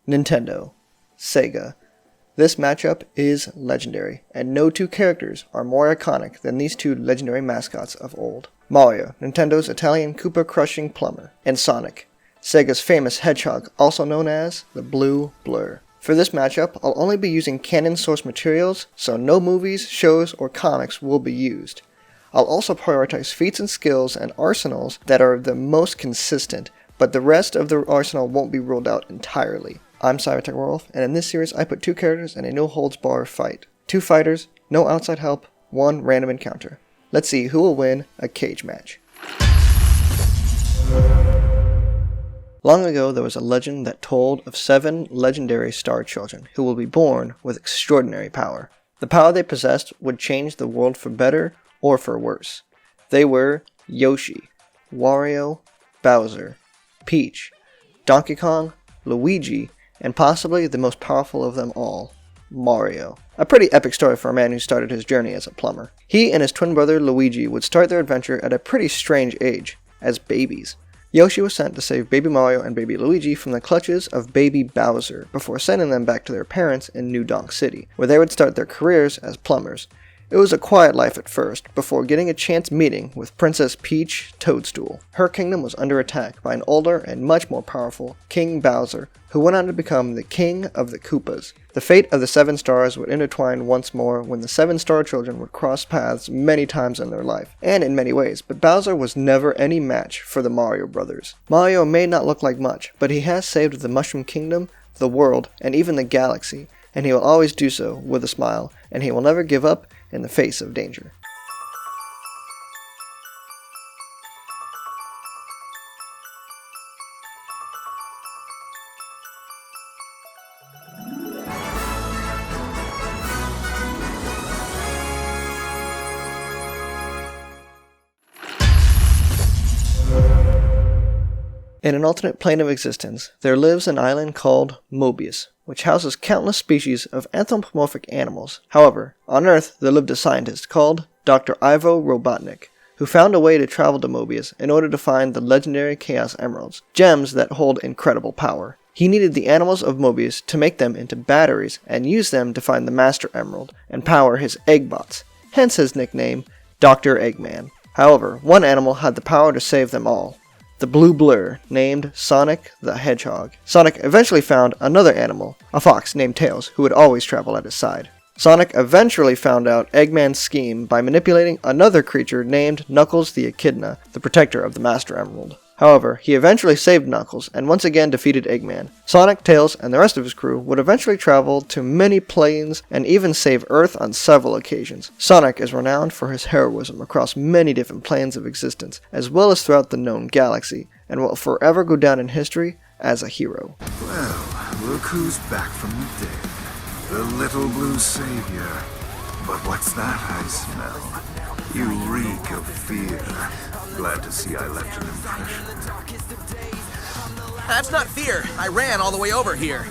Nintendo, Sega. This matchup is legendary, and no two characters are more iconic than these two legendary mascots of old. Mario, Nintendo's Italian Koopa-crushing plumber, and Sonic, Sega's famous Hedgehog, also known as the Blue Blur. For this matchup, I'll only be using canon source materials, so no movies, shows, or comics will be used. I'll also prioritize feats and skills and arsenals that are the most consistent, but the rest of the arsenal won't be ruled out entirely. I'm CyberTechWolf, and in this series I put 2 characters in a no-holds-barred fight. 2 fighters, no outside help, 1 random encounter. Let's see who will win a cage match. Long ago, there was a legend that told of 7 legendary star children who will be born with extraordinary power. The power they possessed would change the world for better or for worse. They were Yoshi, Wario, Bowser, Peach, Donkey Kong, Luigi, and possibly the most powerful of them all, Mario. A pretty epic story for a man who started his journey as a plumber. He and his twin brother Luigi would start their adventure at a pretty strange age, as babies. Yoshi was sent to save baby Mario and baby Luigi from the clutches of baby Bowser before sending them back to their parents in New Donk City, where they would start their careers as plumbers. It was a quiet life at first, before getting a chance meeting with Princess Peach Toadstool. Her kingdom was under attack by an older and much more powerful King Bowser, who went on to become the King of the Koopas. The fate of the 7 stars would intertwine once more when the 7 star children would cross paths many times in their life, and in many ways, but Bowser was never any match for the Mario brothers. Mario may not look like much, but he has saved the Mushroom Kingdom, the world, and even the galaxy, and he will always do so with a smile, and he will never give up in the face of danger. In an alternate plane of existence, there lives an island called Mobius, which houses countless species of anthropomorphic animals. However, on Earth there lived a scientist called Dr. Ivo Robotnik, who found a way to travel to Mobius in order to find the legendary Chaos Emeralds, gems that hold incredible power. He needed the animals of Mobius to make them into batteries and use them to find the Master Emerald and power his Eggbots, hence his nickname, Dr. Eggman. However, one animal had the power to save them all. The Blue Blur, named Sonic the Hedgehog. Sonic eventually found another animal, a fox named Tails, who would always travel at his side. Sonic eventually found out Eggman's scheme by manipulating another creature named Knuckles the Echidna, the protector of the Master Emerald. However, he eventually saved Knuckles and once again defeated Eggman. Sonic, Tails, and the rest of his crew would eventually travel to many planes and even save Earth on several occasions. Sonic is renowned for his heroism across many different planes of existence, as well as throughout the known galaxy, and will forever go down in history as a hero. Well, look who's back from the dead. The little blue savior. But what's that I smell? You reek of fear. Glad to see I left an impression. That's not fear. I ran all the way over here.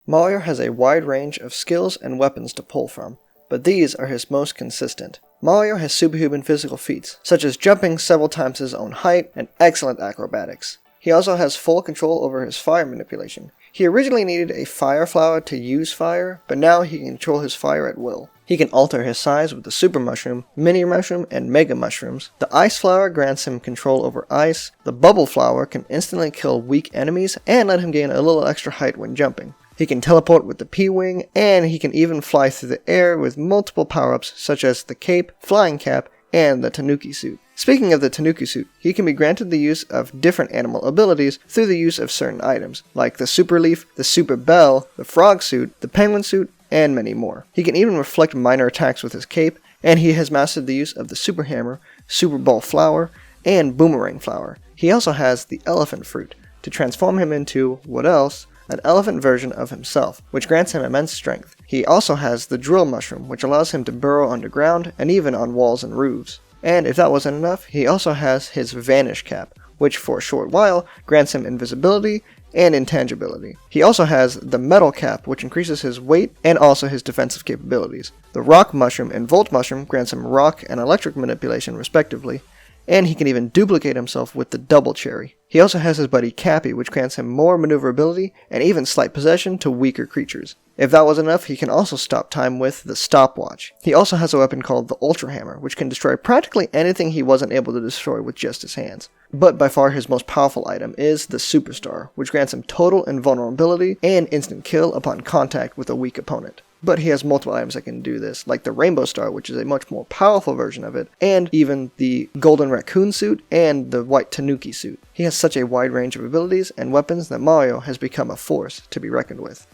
Mario has a wide range of skills and weapons to pull from, but these are his most consistent. Mario has superhuman physical feats, such as jumping several times his own height and excellent acrobatics. He also has full control over his fire manipulation. He originally needed a fire flower to use fire, but now he can control his fire at will. He can alter his size with the Super Mushroom, Mini Mushroom, and Mega Mushrooms. The Ice Flower grants him control over ice. The Bubble Flower can instantly kill weak enemies and let him gain a little extra height when jumping. He can teleport with the P-Wing, and he can even fly through the air with multiple power-ups such as the Cape, Flying Cap, and the Tanuki Suit. Speaking of the Tanuki Suit, he can be granted the use of different animal abilities through the use of certain items, like the Super Leaf, the Super Bell, the Frog Suit, the Penguin Suit, and many more. He can even reflect minor attacks with his cape, and he has mastered the use of the Super Hammer, Super Ball Flower, and Boomerang Flower. He also has the Elephant Fruit, to transform him into, what else? An elephant version of himself, which grants him immense strength. He also has the Drill Mushroom, which allows him to burrow underground and even on walls and roofs. And if that wasn't enough, he also has his Vanish Cap, which for a short while grants him invisibility and intangibility. He also has the Metal Cap, which increases his weight and also his defensive capabilities. The Rock Mushroom and Volt Mushroom grants him rock and electric manipulation respectively, and he can even duplicate himself with the Double Cherry. He also has his buddy Cappy, which grants him more maneuverability and even slight possession to weaker creatures. If that wasn't enough, he can also stop time with the Stopwatch. He also has a weapon called the Ultra Hammer, which can destroy practically anything he wasn't able to destroy with just his hands. But by far his most powerful item is the Superstar, which grants him total invulnerability and instant kill upon contact with a weak opponent. But he has multiple items that can do this, like the Rainbow Star, which is a much more powerful version of it, and even the Golden Raccoon suit and the White Tanuki suit. He has such a wide range of abilities and weapons that Mario has become a force to be reckoned with.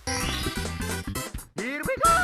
Here we go!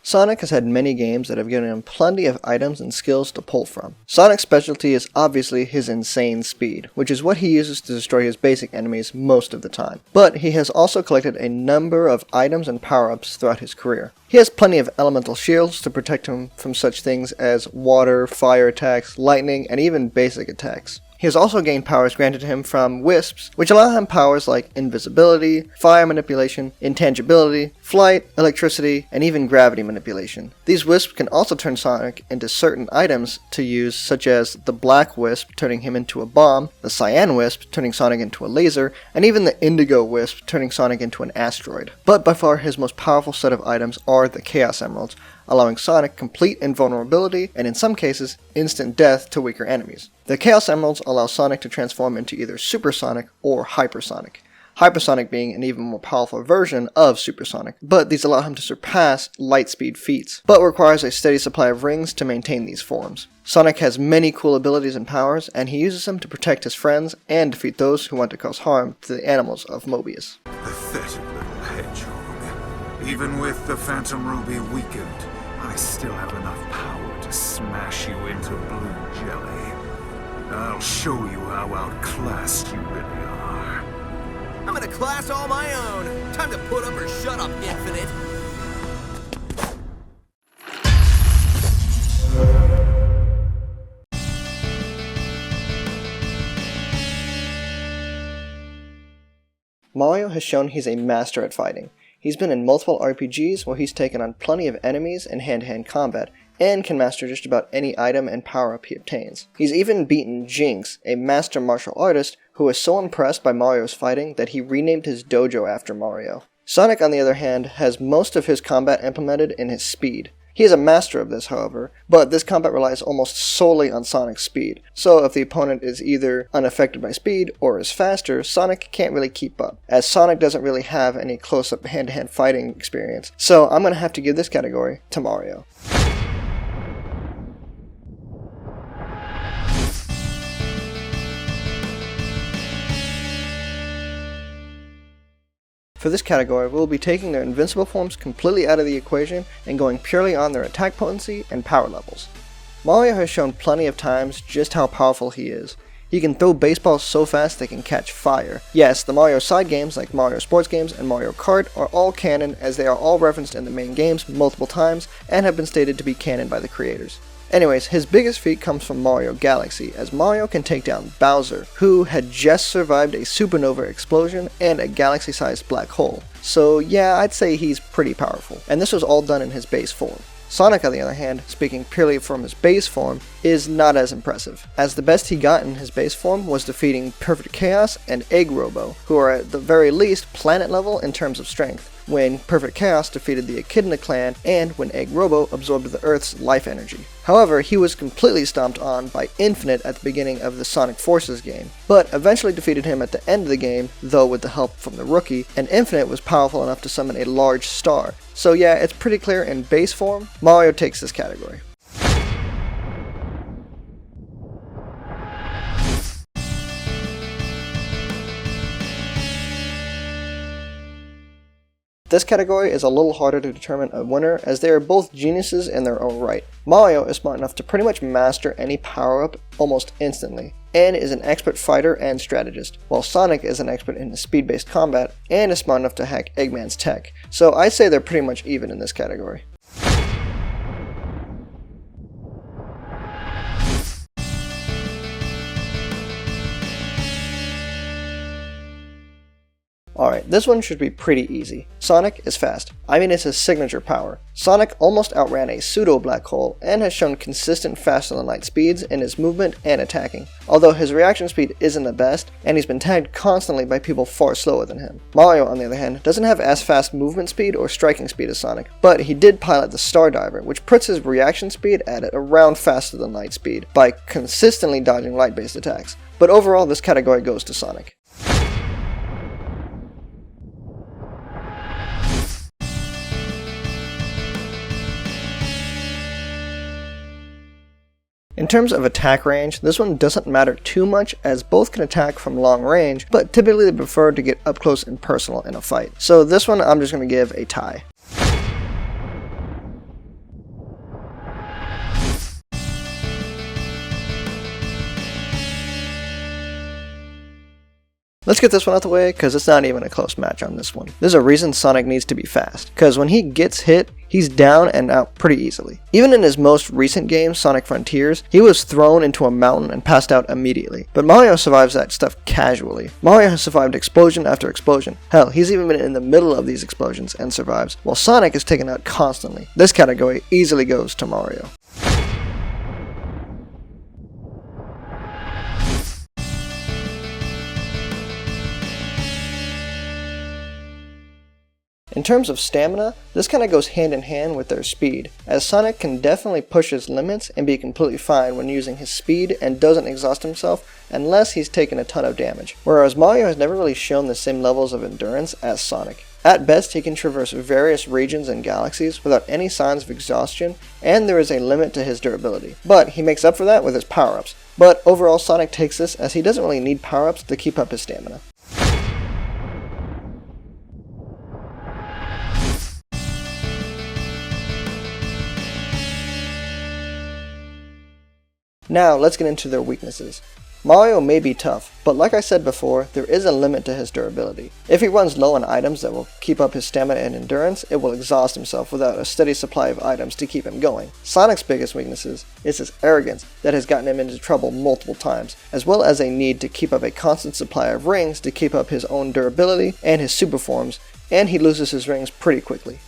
Sonic has had many games that have given him plenty of items and skills to pull from. Sonic's specialty is obviously his insane speed, which is what he uses to destroy his basic enemies most of the time. But he has also collected a number of items and power-ups throughout his career. He has plenty of elemental shields to protect him from such things as water, fire attacks, lightning, and even basic attacks. He has also gained powers granted to him from Wisps, which allow him powers like invisibility, fire manipulation, intangibility, flight, electricity, and even gravity manipulation. These Wisps can also turn Sonic into certain items to use, such as the Black Wisp turning him into a bomb, the Cyan Wisp turning Sonic into a laser, and even the Indigo Wisp turning Sonic into an asteroid. But by far his most powerful set of items are the Chaos Emeralds, allowing Sonic complete invulnerability and in some cases instant death to weaker enemies. The Chaos Emeralds allow Sonic to transform into either Supersonic or Hypersonic. Hypersonic being an even more powerful version of Supersonic, but these allow him to surpass light speed feats, but requires a steady supply of rings to maintain these forms. Sonic has many cool abilities and powers, and he uses them to protect his friends and defeat those who want to cause harm to the animals of Mobius. Pathetic little hedgehog. Even with the Phantom Ruby weakened, I still have enough power to smash you into blue jelly. I'll show you how outclassed you really are. I'm in a class all my own. Time to put up or shut up, Infinite. Mario has shown he's a master at fighting. He's been in multiple RPGs where he's taken on plenty of enemies in hand-to-hand combat, and can master just about any item and power-up he obtains. He's even beaten Jinx, a master martial artist who was so impressed by Mario's fighting that he renamed his dojo after Mario. Sonic, on the other hand, has most of his combat implemented in his speed. He is a master of this, however, but this combat relies almost solely on Sonic's speed, so if the opponent is either unaffected by speed or is faster, Sonic can't really keep up, as Sonic doesn't really have any close-up hand-to-hand fighting experience, so I'm going to have to give this category to Mario. For this category, we'll be taking their invincible forms completely out of the equation and going purely on their attack potency and power levels. Mario has shown plenty of times just how powerful he is. He can throw baseballs so fast they can catch fire. Yes, the Mario side games like Mario Sports Games and Mario Kart are all canon, as they are all referenced in the main games multiple times and have been stated to be canon by the creators. Anyways, his biggest feat comes from Mario Galaxy, as Mario can take down Bowser, who had just survived a supernova explosion and a galaxy-sized black hole. So yeah, I'd say he's pretty powerful, and this was all done in his base form. Sonic, on the other hand, speaking purely from his base form, is not as impressive, as the best he got in his base form was defeating Perfect Chaos and Egg Robo, who are at the very least planet level in terms of strength, when Perfect Chaos defeated the Echidna clan and when Egg Robo absorbed the Earth's life energy. However, he was completely stomped on by Infinite at the beginning of the Sonic Forces game, but eventually defeated him at the end of the game, though with the help from the Rookie, and Infinite was powerful enough to summon a large star. So yeah, it's pretty clear in base form, Mario takes this category. This category is a little harder to determine a winner, as they are both geniuses in their own right. Mario is smart enough to pretty much master any power-up almost instantly, and is an expert fighter and strategist, while Sonic is an expert in speed-based combat and is smart enough to hack Eggman's tech. So I'd say they're pretty much even in this category. Alright, this one should be pretty easy. Sonic is fast. I mean, it's his signature power. Sonic almost outran a pseudo-black hole and has shown consistent faster-than-light speeds in his movement and attacking, although his reaction speed isn't the best, and he's been tagged constantly by people far slower than him. Mario, on the other hand, doesn't have as fast movement speed or striking speed as Sonic, but he did pilot the Star Diver, which puts his reaction speed at around faster-than-light speed by consistently dodging light-based attacks. But overall, this category goes to Sonic. In terms of attack range, this one doesn't matter too much as both can attack from long range, but typically they prefer to get up close and personal in a fight. So this one I'm just going to give a tie. Let's get this one out the way, because it's not even a close match on this one. There's a reason Sonic needs to be fast, because when he gets hit, he's down and out pretty easily. Even in his most recent game, Sonic Frontiers, he was thrown into a mountain and passed out immediately. But Mario survives that stuff casually. Mario has survived explosion after explosion. Hell, he's even been in the middle of these explosions and survives, while Sonic is taken out constantly. This category easily goes to Mario. In terms of stamina, this kind of goes hand in hand with their speed, as Sonic can definitely push his limits and be completely fine when using his speed and doesn't exhaust himself unless he's taken a ton of damage, whereas Mario has never really shown the same levels of endurance as Sonic. At best, he can traverse various regions and galaxies without any signs of exhaustion, and there is a limit to his durability. But he makes up for that with his power-ups. But overall, Sonic takes this as he doesn't really need power-ups to keep up his stamina. Now, let's get into their weaknesses. Mario may be tough, but like I said before, there is a limit to his durability. If he runs low on items that will keep up his stamina and endurance, it will exhaust himself without a steady supply of items to keep him going. Sonic's biggest weaknesses is his arrogance that has gotten him into trouble multiple times, as well as a need to keep up a constant supply of rings to keep up his own durability and his super forms, and he loses his rings pretty quickly.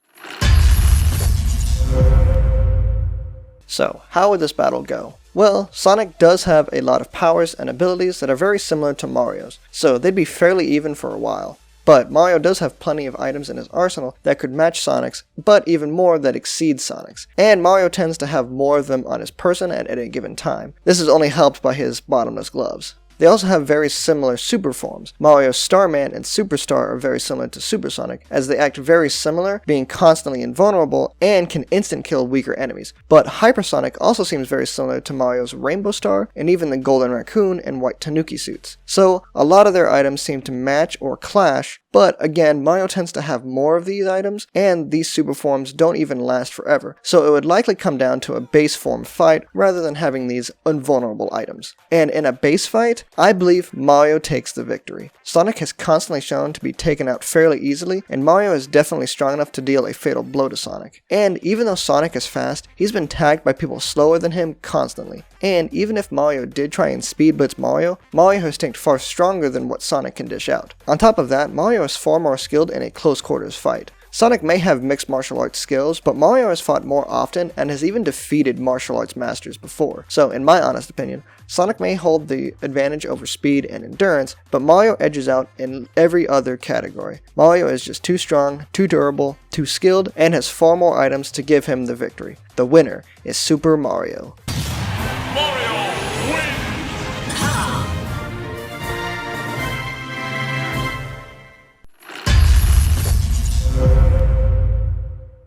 So, how would this battle go? Well, Sonic does have a lot of powers and abilities that are very similar to Mario's, so they'd be fairly even for a while. But Mario does have plenty of items in his arsenal that could match Sonic's, but even more that exceed Sonic's. And Mario tends to have more of them on his person at any given time. This is only helped by his bottomless gloves. They also have very similar super forms. Mario's Starman and Superstar are very similar to Super Sonic, as they act very similar, being constantly invulnerable, and can instant kill weaker enemies. But Hypersonic also seems very similar to Mario's Rainbow Star, and even the Golden Raccoon and White Tanuki suits. So, a lot of their items seem to match or clash, but again, Mario tends to have more of these items, and these super forms don't even last forever, so it would likely come down to a base form fight rather than having these invulnerable items. And in a base fight, I believe Mario takes the victory. Sonic has constantly shown to be taken out fairly easily, and Mario is definitely strong enough to deal a fatal blow to Sonic. And even though Sonic is fast, he's been tagged by people slower than him constantly. And even if Mario did try and speed blitz Mario, Mario has tanked far stronger than what Sonic can dish out. On top of that, Mario is far more skilled in a close quarters fight. Sonic may have mixed martial arts skills, but Mario has fought more often and has even defeated martial arts masters before. So in my honest opinion, Sonic may hold the advantage over speed and endurance, but Mario edges out in every other category. Mario is just too strong, too durable, too skilled, and has far more items to give him the victory. The winner is Super Mario.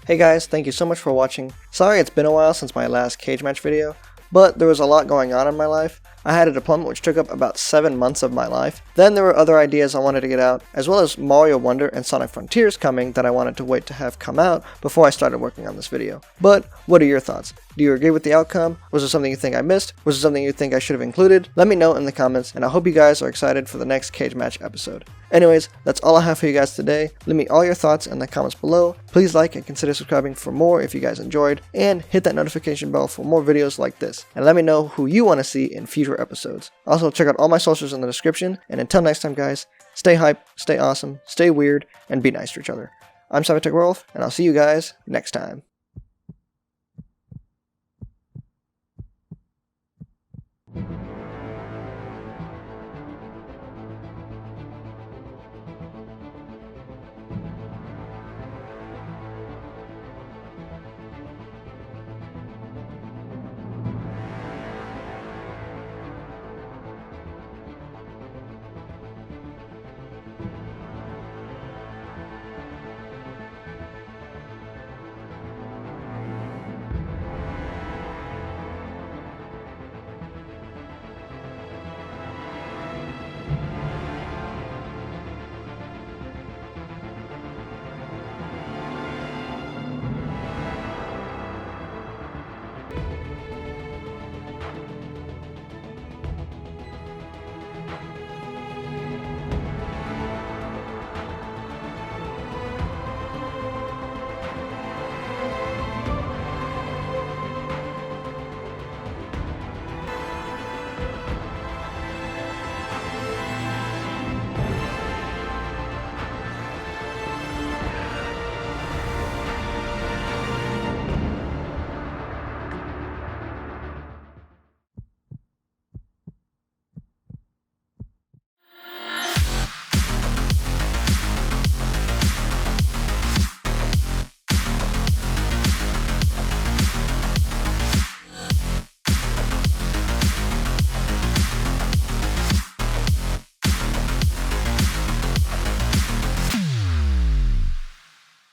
Hey guys, thank you so much for watching. Sorry it's been a while since my last cage match video, but there was a lot going on in my life, I had a diploma which took up about 7 months of my life. Then there were other ideas I wanted to get out, as well as Mario Wonder and Sonic Frontiers coming that I wanted to wait to have come out before I started working on this video. But what are your thoughts? Do you agree with the outcome? Was there something you think I missed? Was there something you think I should have included? Let me know in the comments, and I hope you guys are excited for the next Cage Match episode. Anyways, that's all I have for you guys today. Leave me all your thoughts in the comments below. Please like and consider subscribing for more if you guys enjoyed, and hit that notification bell for more videos like this. And let me know who you want to see in future episodes. Also, check out all my socials in the description, and until next time guys, stay hype, stay awesome, stay weird, and be nice to each other. I'm Cybertech Wolf, and I'll see you guys next time.